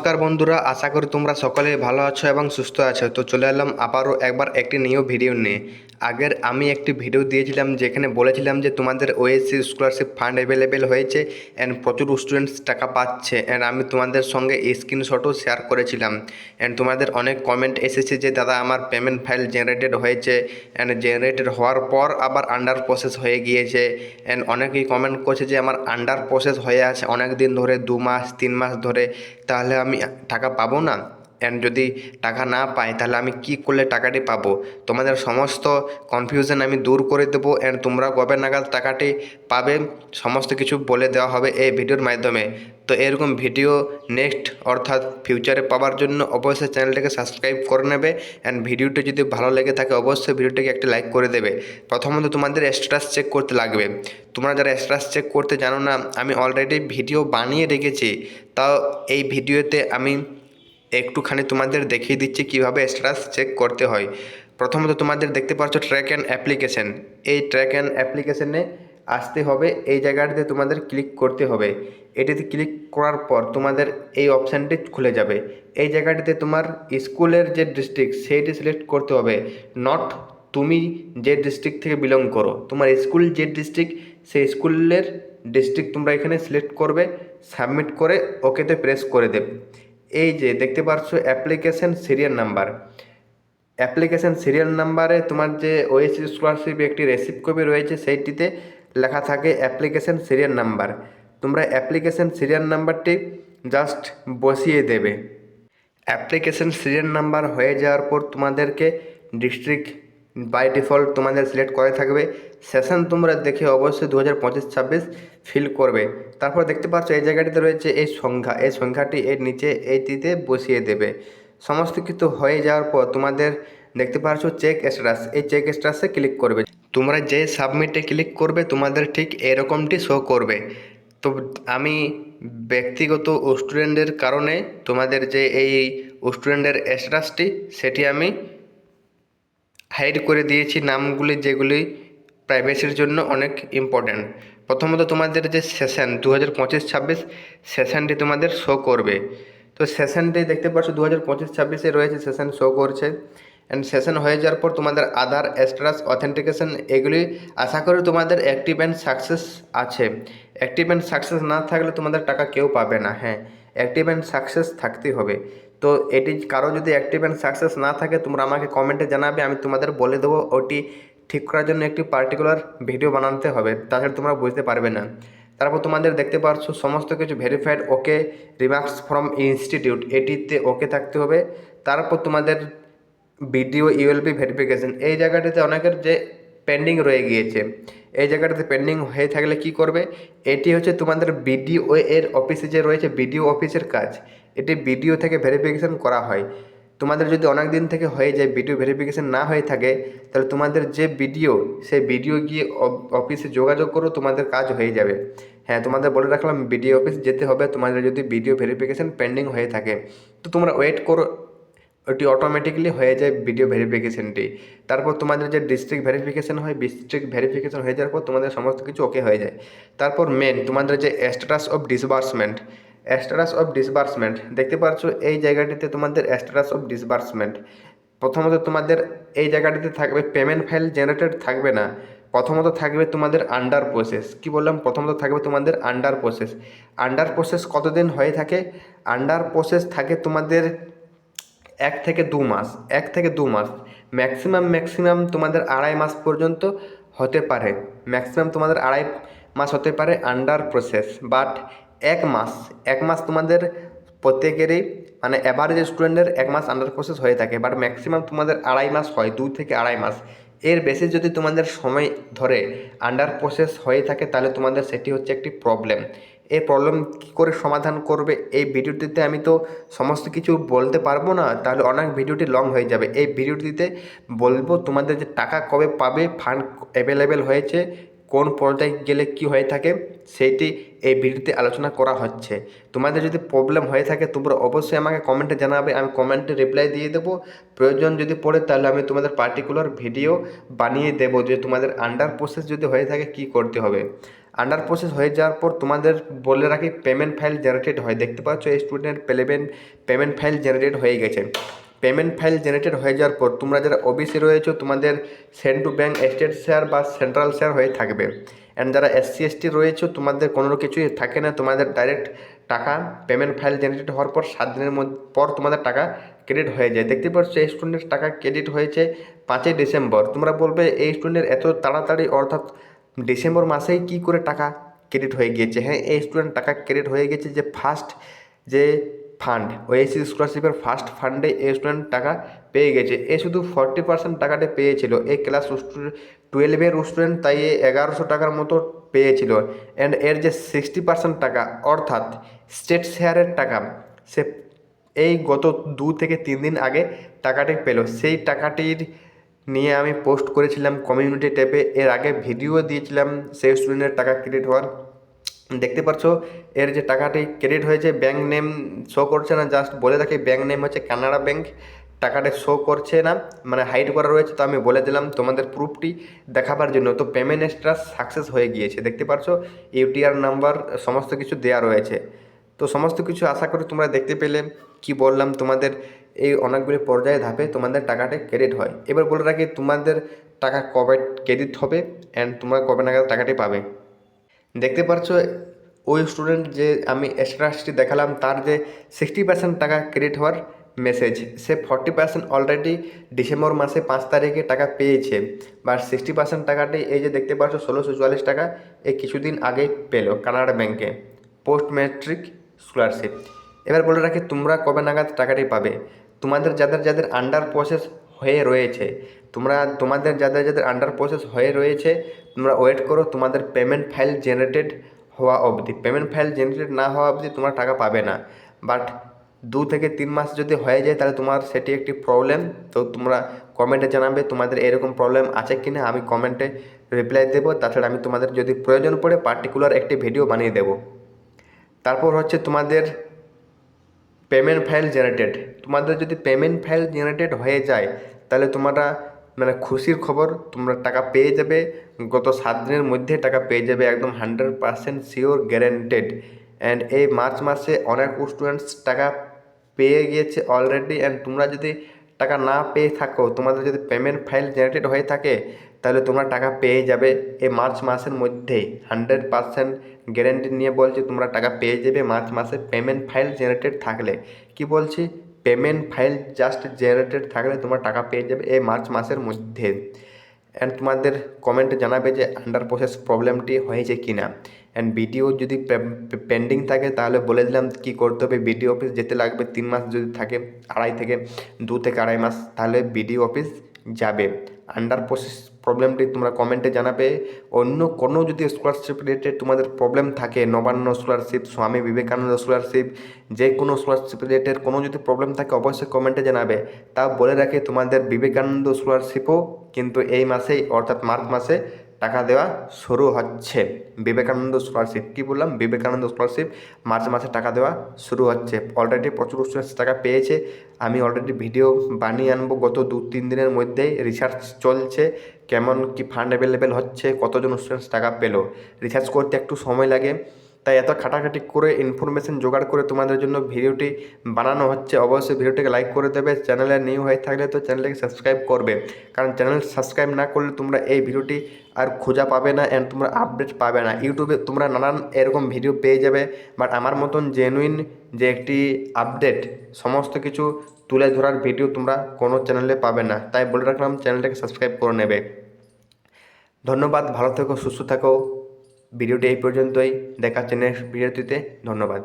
নমস্কার বন্ধুরা, আশা করি তোমরা সকলে ভালো আছো এবং সুস্থ আছো। তো চলে এলাম আবারও একবার একটি নিউ ভিডিও নিয়ে। আগের আমি একটি ভিডিও দিয়েছিলাম যেখানে বলেছিলাম যে তোমাদের ওএসসি স্কলারশিপ ফান্ড অ্যাভেলেবেল হয়েছে অ্যান্ড প্রচুর স্টুডেন্টস টাকা পাচ্ছে, অ্যান্ড আমি তোমাদের সঙ্গে স্ক্রিনশটও শেয়ার করেছিলাম। অ্যান্ড তোমাদের অনেক কমেন্ট এসেছে যে দাদা আমার পেমেন্ট ফাইল জেনারেটেড হয়েছে, অ্যান্ড জেনারেটেড হওয়ার পর আবার আন্ডার প্রসেস হয়ে গিয়েছে। অ্যান্ড অনেকেই কমেন্ট করছে যে আমার আন্ডার প্রসেস হয়ে আছে অনেক দিন ধরে, 2 মাস 3 মাস ধরে, তাহলে আমি টাকা পাবো না? অ্যান্ড যদি টাকা না পাই তাহলে আমি কি করলে টাকাটি পাবো? তোমাদের সমস্ত কনফিউশন আমি দূর করে দেবো, অ্যান্ড তোমরা কবে নাগাদ টাকাটি পাবে সমস্ত কিছু বলে দেওয়া হবে এই ভিডিওর মাধ্যমে। তো এরকম ভিডিও নেক্সট অর্থাৎ ফিউচারে পাওয়ার জন্য অবশ্যই চ্যানেলটাকে সাবস্ক্রাইব করে নেবে, অ্যান্ড ভিডিওটি যদি ভালো লেগে থাকে অবশ্যই ভিডিওটিকে একটি লাইক করে দেবে। প্রথমত তোমাদের স্ট্যাটাস চেক করতে লাগবে। তোমরা যারা স্ট্যাটাস চেক করতে জানো না, আমি অলরেডি ভিডিও বানিয়ে রেখেছি, তাও এই ভিডিওতে আমি একটুখানি তোমাদের দেখিয়ে দিচ্ছি কিভাবে স্ট্যাটাস চেক করতে হয়। প্রথমত তোমাদের দেখতে পাচ্ছ ট্র্যাক অ্যান্ড অ্যাপ্লিকেশন। এই ট্র্যাক অ্যান্ড অ্যাপ্লিকেশনে আসতে হবে, এই জায়গাটিতে তোমাদের ক্লিক করতে হবে। এটিতে ক্লিক করার পর তোমাদের এই অপশানটি খুলে যাবে। এই জায়গাটিতে তোমার স্কুলের যে ডিস্ট্রিক্ট সেইটি সিলেক্ট করতে হবে, নট তুমি যে ডিস্ট্রিক্ট থেকে বিলং করো। তোমার স্কুল যে ডিস্ট্রিক্ট সেই স্কুলের ডিস্ট্রিক্ট তোমরা এখানে সিলেক্ট করবে, সাবমিট করে ওকেতে প্রেস করে দেবে। এই যে দেখতে পাচ্ছ application serial number, application serial নাম্বারে তোমার যে ওএসসি স্কলারশিপ একটি রেসিপ্ট কপি রয়েছে সেইটিতে লেখা থাকে অ্যাপ্লিকেশন সিরিয়াল নাম্বার। তোমরা অ্যাপ্লিকেশন সিরিয়াল নাম্বারটি জাস্ট বসিয়ে দেবে। অ্যাপ্লিকেশন সিরিয়াল নাম্বার হয়ে যাওয়ার পর তোমাদেরকে ডিস্ট্রিক্ট বাই ডিফল্ট তোমাদের সিলেক্ট করে থাকবে। সেশন তোমরা দেখে অবশ্যই 2025-26 ফিল করবে। তারপর দেখতে পাচ্ছ এই জায়গাটিতে রয়েছে এই সংখ্যা, এই সংখ্যাটি এর নিচে এইটিতে বসিয়ে দেবে। সমস্ত কিছু হয়ে যাওয়ার পর তোমাদের দেখতে পাচ্ছ চেক স্ট্যাটাস, এই চেক স্ট্যাটাসে ক্লিক করবে। তোমরা যে সাবমিটে ক্লিক করবে তোমাদের ঠিক এরকমটি শো করবে। তো আমি ব্যক্তিগত স্টুডেন্টের কারণে তোমাদের যে এই স্টুডেন্টের স্ট্যাটাসটি সেটি আমি হাইড করে দিয়েছি নামগুলি, যেগুলি প্রাইভেসির জন্য অনেক ইম্পর্ট্যান্ট। প্রথমত তোমাদের যে সেশন 2025-26 সেশনটি তোমাদের শো করবে। তো সেশনটি দেখতে পাচ্ছ 2025-26-এ রয়েছে, সেশন শো করছে। অ্যান্ড সেশন হয়ে যাওয়ার পর তোমাদের আধার স্ট্যাটাস অথেন্টিকেশন এগুলি আশা করি তোমাদের অ্যাক্টিভ অ্যান্ড সাকসেস আছে। অ্যাক্টিভ অ্যান্ড সাকসেস না থাকলে তোমাদের টাকা কেউ পাবে না। হ্যাঁ, অ্যাক্টিভ অ্যান্ড সাকসেস থাকতেই হবে। তো এটি কারো যদি অ্যাক্টিভ অ্যান্ড সাকসেস না থাকে তোমরা আমাকে কমেন্টে জানাবে, আমি তোমাদের বলে দেবো। ওটি ঠিক করার জন্য একটি পার্টিকুলার ভিডিও বানাতে হবে, তাছাড়া তোমরা বুঝতে পারবে না। তারপর তোমাদের দেখতে পাচ্ছ সমস্ত কিছু verified okay, remarks from institute এটিতে ওকে থাকতে হবে। তারপর তোমাদের বিডিও ইউএলপি ভেরিফিকেশন, এই জায়গাটিতে অনেকের যে পেন্ডিং রয়ে গিয়েছে, এই জায়গাটাতে পেন্ডিং হয়ে থাকলে কি করবে, এটি হচ্ছে তোমাদের বিডিও এর অফিসে যে রয়েছে বিডিও অফিসের কাজ। এটি বিডিও থেকে ভেরিফিকেশন করা হয়। তোমাদের যদি অনেক দিন থেকে হয়ে যায় বিডিও ভেরিফিকেশন না হয়ে থাকে, তাহলে তোমাদের যে বিডিও সেই বিডিও গিয়ে অফিসে যোগাযোগ করো, তোমাদের কাজ হয়ে যাবে। হ্যাঁ, তোমাদের বলে রাখলাম বিডিও অফিস যেতে হবে তোমাদের যদি বিডিও ভেরিফিকেশন পেন্ডিং হয়ে থাকে। তো তোমরা ওয়েট করো, ওটি অটোমেটিকলি হয়ে যায় ভিডিও ভেরিফিকেশনটি। তারপর তোমাদের যে ডিস্ট্রিক্ট ভেরিফিকেশন হয়, ডিস্ট্রিক্ট ভেরিফিকেশন হয়ে যাওয়ার পর তোমাদের সমস্ত কিছু ওকে হয়ে যায়। তারপর মেন তোমাদের যে status of disbursement, status of disbursement দেখতে পাচ্ছ এই জায়গাটিতে তোমাদের স্ট্যাটাস অফ ডিসবার্সমেন্ট। প্রথমত তোমাদের এই জায়গাটিতে থাকবে পেমেন্ট ফাইল জেনারেটেড থাকবে না, প্রথমত থাকবে তোমাদের আন্ডার প্রসেস। কি বললাম? প্রথমত থাকবে তোমাদের আন্ডার প্রসেস। আন্ডার প্রসেস কতদিন হয়ে থাকে? আন্ডার প্রসেস থাকে তোমাদের 1 থেকে 2 মাস, 1 থেকে 2 মাস, ম্যাক্সিমাম তোমাদের 2.5 মাস পর্যন্ত হতে পারে। ম্যাক্সিমাম তোমাদের 2.5 মাস হতে পারে আন্ডার প্রসেস। বাট 1 মাস, 1 মাস তোমাদের প্রত্যেকেরই মানে অ্যাভারেজ স্টুডেন্টের 1 মাস আন্ডার প্রসেস হয়ে থাকে। বাট ম্যাক্সিমাম তোমাদের 2.5 মাস হয়, 2 থেকে 2.5 মাস। এর বেশি যদি তোমাদের সময় ধরে আন্ডার প্রসেস হয়ে থাকে তাহলে তোমাদের সেটি হচ্ছে একটি প্রবলেম। এই প্রবলেম কী করে সমাধান করবে এই ভিডিওটিতে আমি তো সমস্ত কিছু বলতে পারবো না, তাহলে অনেক ভিডিওটি লং হয়ে যাবে। এই ভিডিওটিতে বলবো তোমাদের যে টাকা কবে পাবে, ফান্ড অ্যাভেলেবেল হয়েছে, কোন পর্যায়ে গেলে কি হয়ে থাকে সেইটি এই ভিডিওতে আলোচনা করা হচ্ছে। তোমাদের যদি প্রবলেম হয়ে থাকে তোমরা অবশ্যই আমাকে কমেন্টে জানাবে, আমি কমেন্টে রিপ্লাই দিয়ে দেবো। প্রয়োজন যদি পড়ে তাহলে আমি তোমাদের পার্টিকুলার ভিডিও বানিয়ে দেবো যে তোমাদের আন্ডার প্রসেস যদি হয়ে থাকে কি করতে হবে। আন্ডার প্রসেস হয়ে যাওয়ার পর তোমাদের বলে রাখি পেমেন্ট ফাইল জেনারেটেড হয়। দেখতে পাচ্ছ এই স্টুডেন্ট পেমেন্ট ফাইল জেনারেটেড হয়ে গেছে। পেমেন্ট ফাইল জেনারেটেড হয়ে যাওয়ার পর তোমরা যারা ওবিসি রয়েছে তোমাদের send to bank state share বা সেন্ট্রাল শেয়ার হয়ে থাকবে। অ্যান্ড যারা এসসি এসটি রয়েছে তোমাদের কোনো কিছুই থাকে না, তোমাদের ডাইরেক্ট টাকা পেমেন্ট ফাইল জেনারেটেড হওয়ার পর 7 দিনের পর তোমাদের টাকা ক্রেডিট হয়ে যায়। দেখতে পাচ্ছ এই স্টুডেন্টের টাকা ক্রেডিট হয়েছে 5ই ডিসেম্বর। তোমরা বলবে এই স্টুডেন্টের এত তাড়াতাড়ি অর্থাৎ ডিসেম্বর মাসেই কি করে টাকা ক্রেডিট হয়ে গিয়েছে? হ্যাঁ, এই স্টুডেন্ট টাকা ক্রেডিট হয়ে গেছে যে ফার্স্ট যে ফান্ড ওএসসি স্কলারশিপের ফার্স্ট ফান্ডে এই স্টুডেন্ট টাকা পেয়ে গেছে। এ শুধু 40% টাকাটা পেয়েছিল। এই ক্লাস 12-এর স্টুডেন্ট, তাই এ 1100 টাকার মতো পেয়েছিল। অ্যান্ড এর যে 60% টাকা অর্থাৎ স্টেট শেয়ারের টাকা, সে এই গত 2 থেকে 3 দিন আগে টাকাটি পেল। সেই টাকাটির নিয়ে আমি পোস্ট করেছিলাম কমিউনিটি ট্যাবে, এর আগে ভিডিও দিয়েছিলাম সেই স্টুডেন্টের টাকা ক্রেডিট হওয়ার। দেখতে পাচ্ছ এর যে টাকাটি ক্রেডিট হয়েছে, ব্যাঙ্ক নেম শো করছে না, জাস্ট বলে রাখি ব্যাঙ্ক নেম হচ্ছে কানাড়া ব্যাঙ্ক। টাকাটা শো করছে না, মানে হাইড করা রয়েছে, তো আমি বলে দিলাম তোমাদের প্রুফটি দেখাবার জন্য। তো পেমেন্ট এক্সট্রা সাকসেস হয়ে গিয়েছে। দেখতে পাচ্ছ ইউটিআর নাম্বার সমস্ত কিছু দেওয়া রয়েছে। তো সমস্ত কিছু আশা করি তোমরা দেখতে পেলে। কি বললাম তোমাদের এই অনেকগুলি পর্যায়ে ধাপে তোমাদের টাকাটা ক্রেডিট হয়। এবার বলে রাখি তোমাদের টাকা কবে ক্রেডিট হবে অ্যান্ড তোমরা কবে নাগাদ টাকাটি পাবে। দেখতে পাচ্ছ ওই স্টুডেন্ট যে আমি এক্সট্রাসটি দেখালাম তার যে 60% টাকা ক্রেডিট হওয়ার মেসেজ, সে 40% অলরেডি ডিসেম্বর মাসে 5 তারিখে টাকা পেয়েছে। বা 60% টাকাটি এই যে দেখতে পাচ্ছ 1644 টাকা এই কিছুদিন আগেই পেলো কানাড়া ব্যাঙ্কে পোস্ট ম্যাট্রিক স্কলারশিপ। এবার বলে রাখি তোমরা কবে নাগাদ টাকাটি পাবে। তোমাদের যাদের আন্ডার প্রসেস হয়ে রয়েছে, তোমাদের যাদের আন্ডার প্রসেস হয়ে রয়েছে তোমরা ওয়েট করো তোমাদের পেমেন্ট ফাইল জেনারেটেড হওয়া অবধি। পেমেন্ট ফাইল জেনারেটেড না হওয়া অবধি তোমরা টাকা পাবে না। বাট 2 থেকে 3 মাস যদি হয়ে যায় তাহলে তোমার সেটি একটি প্রবলেম। তো তোমরা কমেন্টে জানাবে তোমাদের এরকম প্রবলেম আছে কি না, আমি কমেন্টে রিপ্লাই দেবো। তাছাড়া আমি তোমাদের যদি প্রয়োজন পড়ে পার্টিকুলার একটি ভিডিও বানিয়ে দেবো। তারপর হচ্ছে তোমাদের পেমেন্ট ফাইল জেনারেটেড। তোমাদের যদি পেমেন্ট ফাইল জেনারেটেড হয়ে যায় তাহলে তোমরা মানে খুশির খবর, তোমরা টাকা পেয়ে যাবে। গত 7 দিনের মধ্যে টাকা পেয়ে যাবে, একদম 100% শিওর, গ্যারেন্টেড। অ্যান্ড এই মার্চ মাসে অনেক স্টুডেন্টস টাকা পেয়ে গিয়েছে অলরেডি। অ্যান্ড তোমরা যদি টাকা না পেয়ে থাকো, তোমাদের যদি পেমেন্ট ফাইল জেনারেটেড হয়ে থাকে তাহলে তোমরা টাকা পেয়ে যাবে এই মার্চ মাসের মধ্যেই। 100% গ্যারেন্টি নিয়ে বলছি তোমরা টাকা পেয়ে যাবে মার্চ মাসে পেমেন্ট ফাইল জেনারেটেড থাকলে। কি বলছি, পেমেন্ট ফাইল জাস্ট জেনারেটেড থাকলে তোমরা টাকা পেয়ে যাবে এই মার্চ মাসের মধ্যে। অ্যান্ড তোমাদের কমেন্টে জানাবে যে আন্ডার প্রসেস প্রবলেমটি হয়েছে কি না। অ্যান্ড ভিডিও যদি পেন্ডিং থাকে তাহলে বলে দিলাম কী করতে হবে। বিডিও অফিস যেতে লাগবে 3 মাস, যদি থাকে 2 থেকে আড়াই মাস, তাহলে বিডিও অফিস যাবে। আন্ডার প্রসেস প্রবলেমটি তোমরা কমেন্টে জানাবে। অন্য কোনো যদি স্কলারশিপ রিলেটেড তোমাদের প্রবলেম থাকে, নবান্ন স্কলারশিপ, স্বামী বিবেকানন্দ স্কলারশিপ, যে কোনো স্কলারশিপ রিলেটেড কোনো যদি প্রবলেম থাকে অবশ্যই কমেন্টে জানাবে। তাও বলে রাখি তোমাদের বিবেকানন্দ স্কলারশিপও কিন্তু এই মাসেই অর্থাৎ মার্চ মাসে টাকা দেওয়া শুরু হচ্ছে। বিবেকানন্দ স্কলারশিপ, কী বললাম, বিবেকানন্দ স্কলারশিপ মার্চ মাসে টাকা দেওয়া শুরু হচ্ছে। অলরেডি প্রচুর স্টুডেন্টস টাকা পেয়েছে। আমি অলরেডি ভিডিও বানিয়ে আনবো গত 2-3 দিনের মধ্যেই। রিসার্চ চলছে কেমন কি ফান্ড অ্যাভেলেবেল হচ্ছে, কতজন স্টুডেন্টস টাকা পেলো। রিসার্চ করতে একটু সময় লাগে, তাই এত খাটাখাটি করে ইনফরমেশন জোগাড় করে তোমাদের জন্য ভিডিওটি বানানো হচ্ছে। অবশ্যই ভিডিওটিকে লাইক করে দেবে। চ্যানেলে নিউ হয়ে থাকলে তো চ্যানেলটিকে সাবস্ক্রাইব করবে, কারণ চ্যানেল সাবস্ক্রাইব না করলে তোমরা এই ভিডিওটি আর খোঁজা পাবে না অ্যান্ড তোমরা আপডেট পাবে না। ইউটিউবে তোমরা নানান এরকম ভিডিও পেয়ে যাবে, বাট আমার মতন জেনুইন যে একটি আপডেট সমস্ত কিছু তুলে ধরার ভিডিও তোমরা কোনো চ্যানেলে পাবে না। তাই বলে রাখলাম চ্যানেলটাকে সাবস্ক্রাইব করে নেবে। ধন্যবাদ, ভালো থেকো, সুস্থ থাকো। ভিডিওটি এই পর্যন্তই, দেখা হচ্ছে নেক্সট ভিডিওটিতে। ধন্যবাদ।